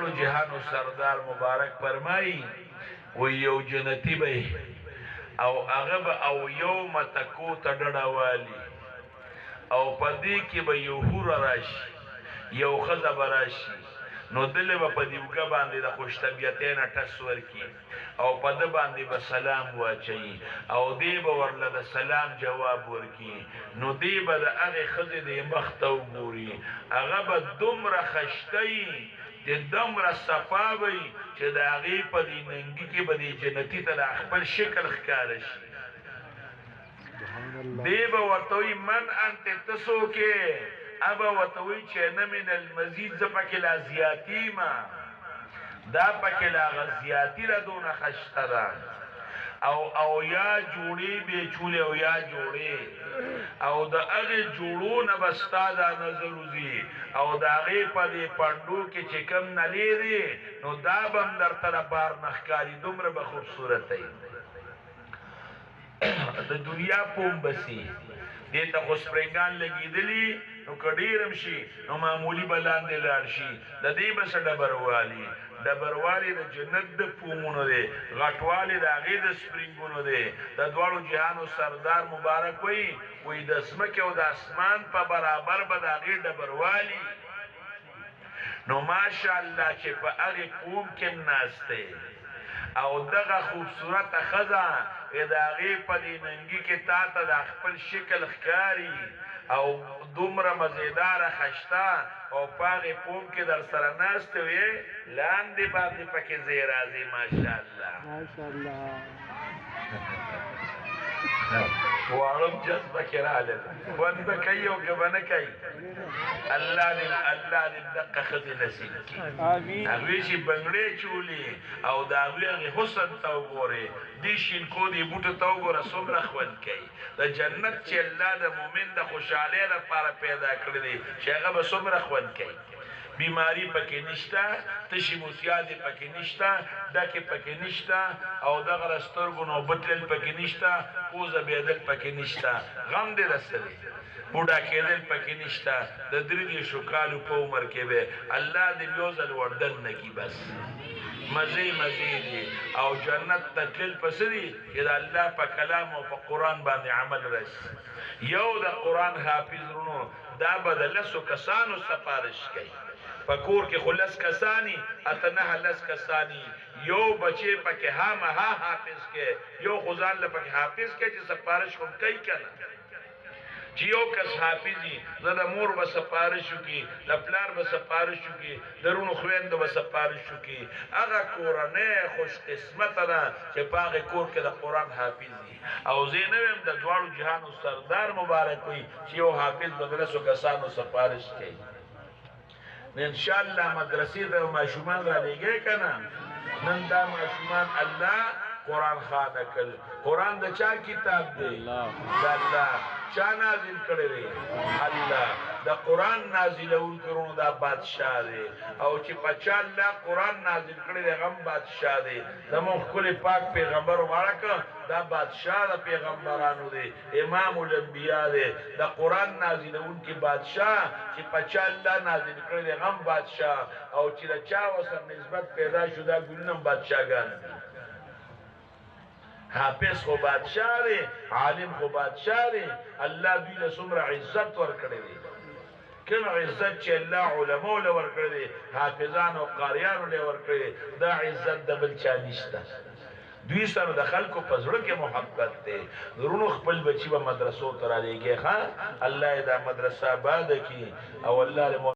جهان سردار مبارک فرمایي و یو جنتی به او هغه به او یو متکو ته ډډه والي او په دې کې به یو حور راشي یو ښځه به راشي نو دلې به په دې اوږه باندې د خوش طبیعتۍ نه ټس ورکړي او په ده باندې به سلام واچوي او دې به ورله د سلام جواب ورکړي نو دې به د هغې ښځې د مخ ته وګوري هغه به دومره خشته وي چې دومره صفا وي چې د هغې په دې ننګي کې به دې جنتي ته د خپل شکل ښکاره شي دی به ورته وي من انت ته څوک یې ابه ورته وي چې نه من المزید زه پکې لا زیاتي ما دا پکې لا هغه زیاتي را دونه خشته ده او یا جوړې بیچولې او یا جوړې او د هغې جوړو نه به ستا دا نظر وځي او د هغې په دې پنډو کې چې کوم نلې دي نو دا به هم درته د بار نه ښکاري دومره به خوبصورت وي د دنیا پوم بسی دې ته خو سپرنګان لګېدلي نو که ډېر هم شي نو معمولي به لاندې لاړ شي د دې به څه ډبروالي ډبروالي د جنت د پومونو دی غټوالي د هغې د سپرنګونو دی د دواړو جهانو سردار مبارک وایي د ځمکې او د اسمان په برابر به د هغې ډبروالي نو ماشاءالله چې په هغې پوم کې هم ناست دی او دغه خوبصورته ښځه د هغې په دې ننګي کې تا ته د خپل شکل ښکاري او دومره مزیداره خشته او په هغې پوم کې در سره ناستې وې لاندې باندې پکې ځای راځي ماشاءالله واړه جذبه کې راغلل خوند به کوي او که به نه کوي الله دې دقه ښځې نصیب کړي هغوی چې بنګړې چولي او د هغوی هغې حسن ته وګورې دې شینکو دې بوټو ته وګوره څومره خوند کوي د جنت چې الله د مؤمن د خوشحالۍ لپاره پیدا کړی دی چې هغه به څومره خوند کوي بیماری پکې نشته تشي موتیادې پکې نشته ډکې پکې نشته او دغه سترګو نوبت لیل پکې نشته پوزه بېدل پکې نشته غم دې رسلی بوډا کېدل پکې نشته د 3 کالو په عمر کې به الله دې یو ځل وردن نه کي بس مزې دي او جنت ته تلل پسې دي چې د الله په کلام او په قرآن باندې عمل راشي یو د قرآن حافظ رونو دا به د 10 کسانو سفارش کوي په کور کې خو 10 کسانی اته 9 کسانی یو بچی پکې ها حافظ کې یو خو ځان له پکې حافظ کې چې سفارش کوم کوي کنه چې یو کس حافظي زه د مور به سفارش وکړي د پلار به سفارش وکړي د رونو خویندو به سفارش وکړي هغه کورنۍ خوش قسمته ده چې په هغې کور کې د قرآن حافظ دي او زه نه ویم د دواړو جهانو سردار مبارک وي چې یو حافظ به د 10 کسانو سفارش کوي انشاءالله مدرسې ته ماشومان را لېږئ که نه نن دا ماشومان الله قرآن خانه کړ قرآن د چا کتاب دی د الله چا نازل کړی دی الله د قرآن نازلونکی رونو دا بادشاه دی او چې په چا الله قرآن نازل کړی دی هغه هم بادشاه دی زموږ ښکلی پاک پیغمبر مبارک دا بادشاه د پیغمبرانو دی امام الانبیا دی د قرآن نازلونکی بادشاه چې په چا الله نازل کړی دی هغه هم بادشاه او چې د چا ورسره نسبت پیدا شو دا ګلونه هم بادشاهګان دي حافظ خو بادشاہ دی عالم خو بادشاہ دی الله دوی له څومره عزت ورکړی دی کوم عزت چې الله علماو له ورکړی دی حافظانو او قاریانو له ورکړی دی دا عزت د بل چا نشته دوی سره د خلکو په زړه کې محبت دی ورونو خپل بچي به مدرسو ته رالېږي ښه الله یې دا مدرسه آباده کړي او الله